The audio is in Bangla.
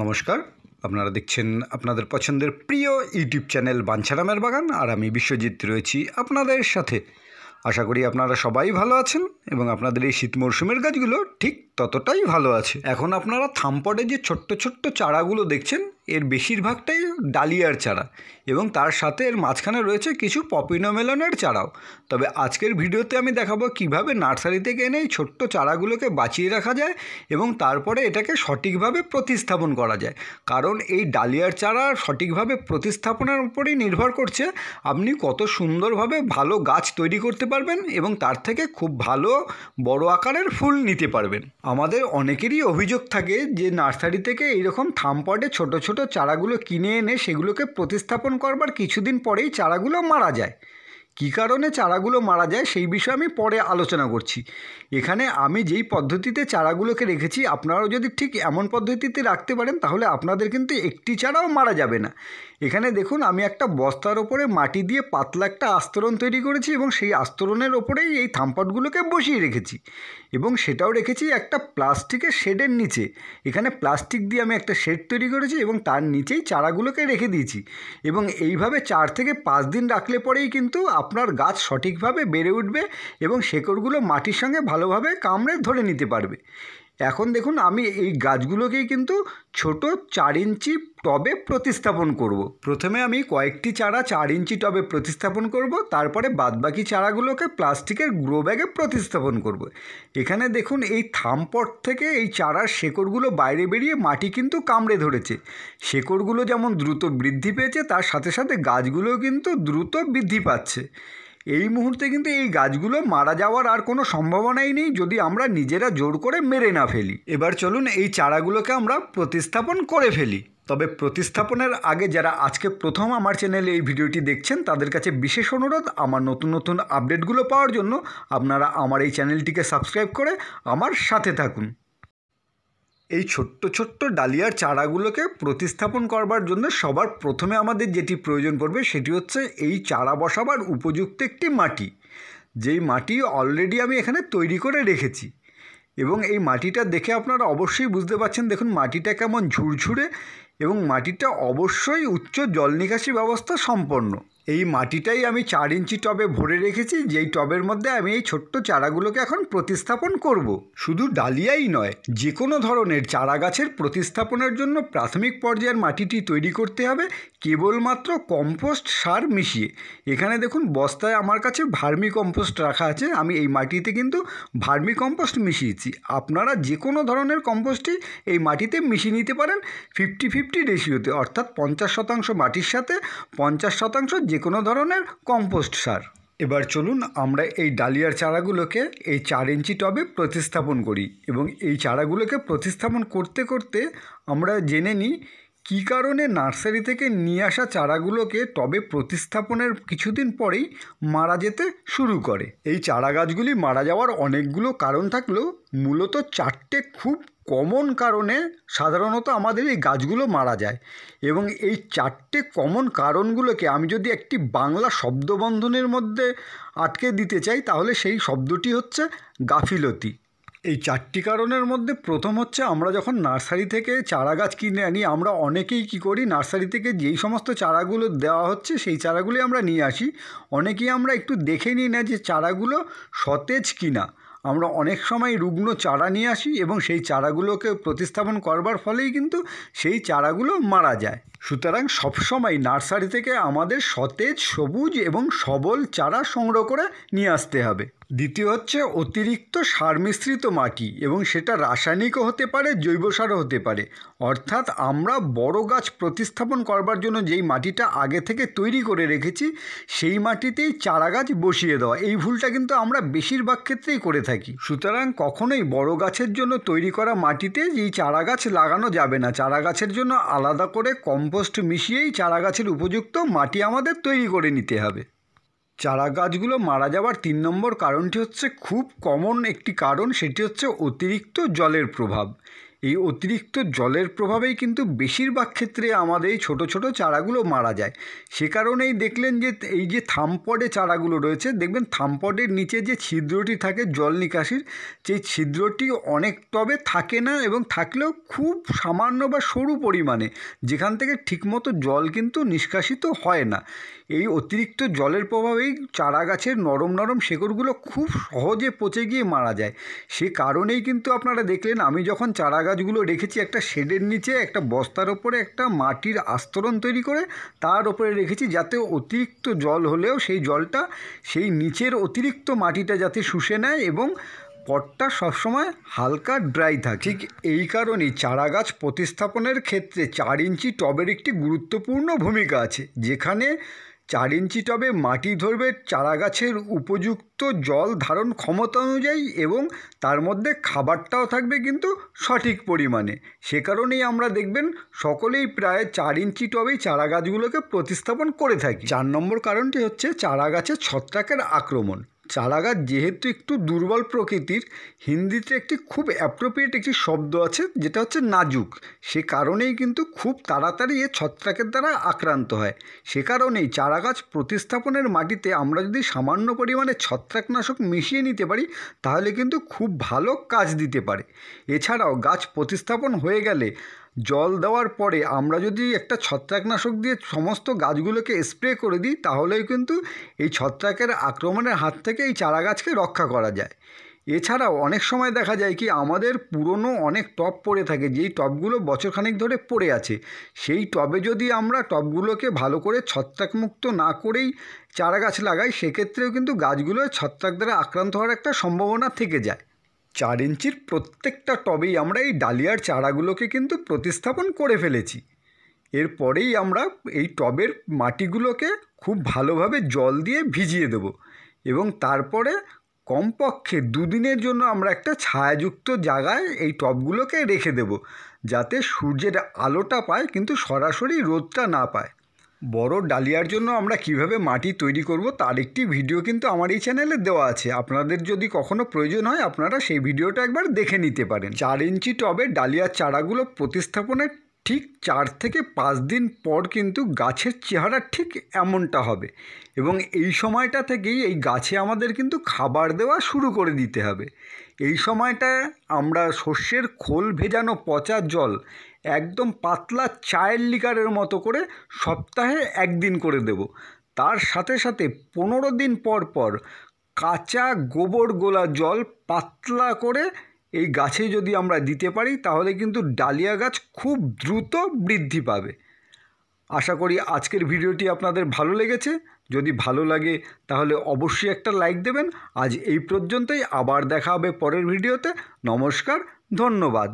নমস্কার, আপনারা দেখছেন আপনাদের পছন্দের প্রিয় ইউটিউব চ্যানেল বাঞ্ছারামের বাগান। আর আমি বিশ্বজিৎ রয়েছি আপনাদের সাথে। আশা করি আপনারা সবাই ভালো আছেন এবং আপনাদের এই শীত মরশুমের গাছগুলো ঠিক ততটাই ভালো আছে। এখন আপনারা থামপটে যে ছোট্ট ছোট্ট চারাগুলো দেখছেন, এর বেশিরভাগটাই ডালিয়ার চারা এবং তার সাথে এর মাঝখানে রয়েছে কিছু পপিনোমেলনের চারাও। তবে আজকের ভিডিওতে আমি দেখাবো কিভাবে নার্সারি থেকে এনে এই ছোট্ট চারাগুলোকে বাঁচিয়ে রাখা যায় এবং তারপরে এটাকে সঠিকভাবে প্রতিস্থাপন করা যায়। কারণ এই ডালিয়ার চারা সঠিকভাবে প্রতিস্থাপনের উপরেই নির্ভর করছে আপনি কত সুন্দরভাবে ভালো গাছ তৈরি করতে পারবেন এবং তার থেকে খুব ভালো বড় আকারের ফুল নিতে পারবেন। আমাদের অনেকেরই অভিযোগ থাকে যে নার্সারি থেকে এইরকম থামপটে ছোট ছোট চারাগুলো কিনে এনে সেগুলোকে প্রতিস্থাপন করবার কিছুদিন পরেই চারাগুলো মারা যায়। কী কারণে চারাগুলো মারা যায় সেই বিষয়ে আমি পরে আলোচনা করছি। এখানে আমি যেই পদ্ধতিতে চারাগুলোকে রেখেছি, আপনারাও যদি ঠিক এমন পদ্ধতিতে রাখতে পারেন তাহলে আপনাদের কিন্তু একটি চারাও মারা যাবে না। এখানে দেখুন, আমি একটা বস্তার ওপরে মাটি দিয়ে পাতলা একটা আস্তরণ তৈরি করেছি এবং সেই আস্তরণের ওপরেই এই থামপটগুলোকে বসিয়ে রেখেছি এবং সেটাও রেখেছি একটা প্লাস্টিকের শেডের নিচে। এখানে প্লাস্টিক দিয়ে আমি একটা শেড তৈরি করেছি এবং তার নিচেই চারাগুলোকে রেখে দিয়েছি এবং এইভাবে 4 থেকে 5 দিন রাখলে পরেই কিন্তু আপনার গাছ সঠিকভাবে বেড়ে উঠবে এবং শেকড়গুলো মাটির সঙ্গে ভালোভাবে কামড়ে ধরে নিতে পারবে। এখন দেখুন, আমি এই গাছগুলোকেই কিন্তু ছোট 4 ইঞ্চি টবে প্রতিস্থাপন করব। প্রথমে আমি কয়েকটি চারা 4 ইঞ্চি টবে প্রতিস্থাপন করব, তারপরে বাদবাকি চারাগুলোকে প্লাস্টিকের গ্রো ব্যাগে প্রতিস্থাপন করব। এখানে দেখুন, এই থামপট থেকে এই চারার শেকড়গুলো বাইরে বেরিয়ে মাটি কিন্তু কামড়ে ধরেছে। শেকড়গুলো যেমন দ্রুত বৃদ্ধি পেয়েছে, তার সাথে সাথে গাছগুলোও কিন্তু দ্রুত বৃদ্ধি পাচ্ছে। এই মুহূর্তে কিন্তু এই গাছগুলো মারা যাওয়ার আর কোনো সম্ভাবনাই নেই যদি আমরা নিজেরা জোর করে মেরে না ফেলি। এবার চলুন এই চারাগুলোকে আমরা প্রতিস্থাপন করে ফেলি। তবে প্রতিস্থাপনের আগে যারা আজকে প্রথম আমার চ্যানেলে এই ভিডিওটি দেখছেন তাদের কাছে বিশেষ অনুরোধ, আমার নতুন নতুন আপডেটগুলো পাওয়ার জন্য আপনারা আমার এই চ্যানেলটিকে সাবস্ক্রাইব করে আমার সাথে থাকুন। এই ছোট্ট ছোট্ট ডালিয়ার চারাগুলোকে প্রতিস্থাপন করবার জন্য সবার প্রথমে আমাদের যেটি প্রয়োজন পড়বে সেটি হচ্ছে এই চারা বসাবার উপযুক্ত একটি মাটি, যেই মাটি অলরেডি আমি এখানে তৈরি করে রেখেছি। এবং এই মাটিটা দেখে আপনারা অবশ্যই বুঝতে পারছেন, দেখুন মাটিটা কেমন ঝুরঝুরে এবং মাটিটা অবশ্যই উচ্চ জল নিকাশি ব্যবস্থা সম্পন্ন। এই মাটিটাই আমি 4 ইঞ্চি টবে ভরে রেখেছি, যেই টবের মধ্যে আমি এই ছোট্ট চারাগুলোকে এখন প্রতিস্থাপন করব। শুধু ডালিয়াই নয়, যে কোনো ধরনের চারা গাছের প্রতিস্থাপনের জন্য প্রাথমিক পর্যায়ের মাটিটি তৈরি করতে হবে কেবলমাত্র কম্পোস্ট সার মিশিয়ে। এখানে দেখুন, বস্তায় আমার কাছে ভার্মি কম্পোস্ট রাখা আছে, আমি এই মাটিতে কিন্তু ভার্মি কম্পোস্ট মিশিয়েছি। আপনারা যে কোনো ধরনের কম্পোস্টই এই মাটিতে মিশিয়ে নিতে পারেন 50-50 রেশিওতে, অর্থাৎ 50% মাটির সাথে 50% যে কোনো ধরনের কম্পোস্ট সার। এবার চলুন আমরা এই ডালিয়ার চারাগুলোকে এই 4 ইঞ্চি টবে প্রতিস্থাপন করি এবং এই চারাগুলোকে প্রতিস্থাপন করতে করতে আমরা জেনে নিই কী কারণে নার্সারি থেকে নিয়ে আসা চারাগুলোকে টবে প্রতিস্থাপনের কিছুদিন পরেই মারা যেতে শুরু করে। এই চারা গাছগুলি মারা যাওয়ার অনেকগুলো কারণ থাকলেও মূলত 4টে খুব কমন কারণে সাধারণত আমাদের এই গাছগুলো মারা যায় এবং এই 4টে কমন কারণগুলোকে আমি যদি একটি বাংলা শব্দবন্ধনের মধ্যে আটকে দিতে চাই তাহলে সেই শব্দটি হচ্ছে গাফিলতি। এই 4টি কারণের মধ্যে প্রথম হচ্ছে, আমরা যখন নার্সারি থেকে চারা গাছ কিনে আনি, আমরা অনেকেই কী করি, নার্সারি থেকে যেই সমস্ত চারাগুলো দেওয়া হচ্ছে সেই চারাগুলি আমরা নিয়ে আসি। অনেকেই আমরা একটু দেখে নিই না যে চারাগুলো সতেজ কিনা। আমরা অনেক সময় রুগ্ন চারা নিয়ে আসি এবং সেই চারাগুলোকে প্রতিস্থাপন করবার ফলেই কিন্তু সেই চারাগুলো মারা যায়। সুতরাং সবসময় নার্সারি থেকে আমাদের সতেজ, সবুজ এবং সবল চারা সংগ্রহ করে নিয়ে আসতে হবে। দ্বিতীয় হচ্ছে অতিরিক্ত সার মিশ্রিত মাটি, এবং সেটা রাসায়নিকও হতে পারে, জৈব সারও হতে পারে। অর্থাৎ আমরা বড় গাছ প্রতিস্থাপন করবার জন্য যেই মাটিটা আগে থেকে তৈরি করে রেখেছি সেই মাটিতেই চারা গাছ বসিয়ে দেওয়া, এই ভুলটা কিন্তু আমরা বেশিরভাগ ক্ষেত্রেই করে থাকি। সুতরাং কখনোই বড় গাছের জন্য তৈরি করা মাটিতে এই চারা গাছ লাগানো যাবে না। চারা গাছের জন্য আলাদা করে কম্পোস্ট মিশিয়েই চারা গাছের উপযুক্ত মাটি আমাদের তৈরি করে নিতে হবে। চারা গাছগুলো মারা যাওয়ার 3 নম্বর কারণটি হচ্ছে খুব কমন একটি কারণ, সেটি হচ্ছে অতিরিক্ত জলের প্রভাব। এই অতিরিক্ত জলের প্রভাবেই কিন্তু বেশিরভাগ ক্ষেত্রে আমাদের এই ছোটো ছোটো চারাগুলো মারা যায়। সে কারণেই দেখলেন যে এই যে থামপডে চারাগুলো রয়েছে, দেখবেন থামপডের নিচে যে ছিদ্রটি থাকে জল নিকাশির, সেই ছিদ্রটি অনেক টবে থাকে না, এবং থাকলেও খুব সামান্য বা সরু পরিমাণে, যেখান থেকে ঠিকমতো জল কিন্তু নিষ্কাশিত হয় না। এই অতিরিক্ত জলের প্রভাবেই চারা গাছের নরম নরম শেকড়গুলো খুব সহজে পচে গিয়ে মারা যায়। সে কারণেই কিন্তু আপনারা দেখলেন আমি যখন চারা গাছগুলো রেখেছি একটা শেডের নিচে, একটা বস্তার ওপরে একটা মাটির আস্তরণ তৈরি করে তার ওপরে রেখেছি, যাতে অতিরিক্ত জল হলেও সেই জলটা সেই নিচের অতিরিক্ত মাটিটা যাতে শুষে নেয় এবং পটটা সবসময় হালকা ড্রাই থাকে। ঠিক এই কারণেই চারা গাছ প্রতিস্থাপনের ক্ষেত্রে 4 ইঞ্চি টবের একটি গুরুত্বপূর্ণ ভূমিকা আছে, যেখানে 4 ইঞ্চি টবে মাটি ধরবে চারা গাছের উপযুক্ত জল ধারণ ক্ষমতা অনুযায়ী, এবং তার মধ্যে খাবারটাও থাকবে কিন্তু সঠিক পরিমাণে। সে কারণেই আমরা দেখবেন সকলেই প্রায় 4 ইঞ্চি টবেই চারা গাছগুলোকে প্রতিস্থাপন করে থাকি। 4 নম্বর কারণটি হচ্ছে চারা গাছে ছত্রাকের আক্রমণ। চারা গাছ যেহেতু একটু দুর্বল প্রকৃতির, হিন্দিতে একটি খুব অ্যাপ্রোপ্রিয়েট একটি শব্দ আছে যেটা হচ্ছে নাজুক। সে কারণেই কিন্তু খুব তাড়াতাড়ি এ ছত্রাকের দ্বারা আক্রান্ত হয়। সে কারণেই চারা গাছ প্রতিস্থাপনের মাটিতে আমরা যদি সামান্য পরিমাণে ছত্রাকনাশক মিশিয়ে নিতে পারি, তাহলে কিন্তু খুব ভালো কাজ দিতে পারে। এছাড়াও গাছ প্রতিস্থাপন হয়ে গেলে জল দেওয়ার পরে আমরা যদি একটা ছত্রাকনাশক দিয়ে সমস্ত গাছগুলোকে স্প্রে করে দিই, তাহলেই কিন্তু এই ছত্রাকের আক্রমণের হাত থেকে এই চারা গাছকে রক্ষা করা যায়। এছাড়াও অনেক সময় দেখা যায় কি আমাদের পুরনো অনেক টব পড়ে থাকে, যেই টবগুলো বছরখানেক ধরে পড়ে আছে, সেই টবে যদি আমরা টবগুলোকে ভালো করে ছত্রাকমুক্ত না করেই চারা গাছ লাগাই, সেক্ষেত্রেও কিন্তু গাছগুলো ছত্রাক দ্বারা আক্রান্ত হওয়ার একটা সম্ভাবনা থেকে যায়। 4 ইঞ্চির প্রত্যেকটা টবেই আমরা এই ডালিয়ার চারাগুলোকে কিন্তু প্রতিস্থাপন করে ফেলেছি। এরপরেই আমরা এই টবের মাটিগুলোকে খুব ভালোভাবে জল দিয়ে ভিজিয়ে দেব, এবং তারপরে কমপক্ষে 2 দিনের জন্য আমরা একটা ছায়াযুক্ত জায়গায় এই টবগুলোকে রেখে দেব, যাতে সূর্যের আলোটা পায় কিন্তু সরাসরি রোদটা না পায়। বড় ডালিয়ার জন্য আমরা কিভাবে মাটি তৈরি করব তার একটি ভিডিও কিন্তু আমার এই চ্যানেলে দেওয়া আছে। আপনাদের যদি কখনো প্রয়োজন হয় আপনারা সেই ভিডিওটা একবার দেখে নিতে পারেন। 4 ইঞ্চি টবে ডালিয়ার চারাগুলো প্রতিস্থাপনের ঠিক 4 থেকে 5 দিন পর কিন্তু গাছের চেহারা ঠিক এমনটা হবে, এবং এই সময়টা থেকেই এই গাছে আমাদের কিন্তু খাবার দেওয়া শুরু করে দিতে হবে। এই সময়টায় আমরা সর্ষের খোল ভেজানো পচা জল একদম পাতলা চায়ের লিকারের মতো করে সপ্তাহে 1 দিন করে দেব। তার সাথে সাথে 15 দিন পর পর কাঁচা গোবর গোলা জল পাতলা করে এই গাছে যদি আমরা দিতে পারি, তাহলে কিন্তু ডালিয়া গাছ খুব দ্রুত বৃদ্ধি পাবে। আশা করি আজকের ভিডিওটি আপনাদের ভালো লেগেছে। যদি ভালো লাগে তাহলে অবশ্যই একটা লাইক দেবেন। আজ এই পর্যন্তই, আবার দেখা হবে পরের ভিডিওতে। নমস্কার, ধন্যবাদ।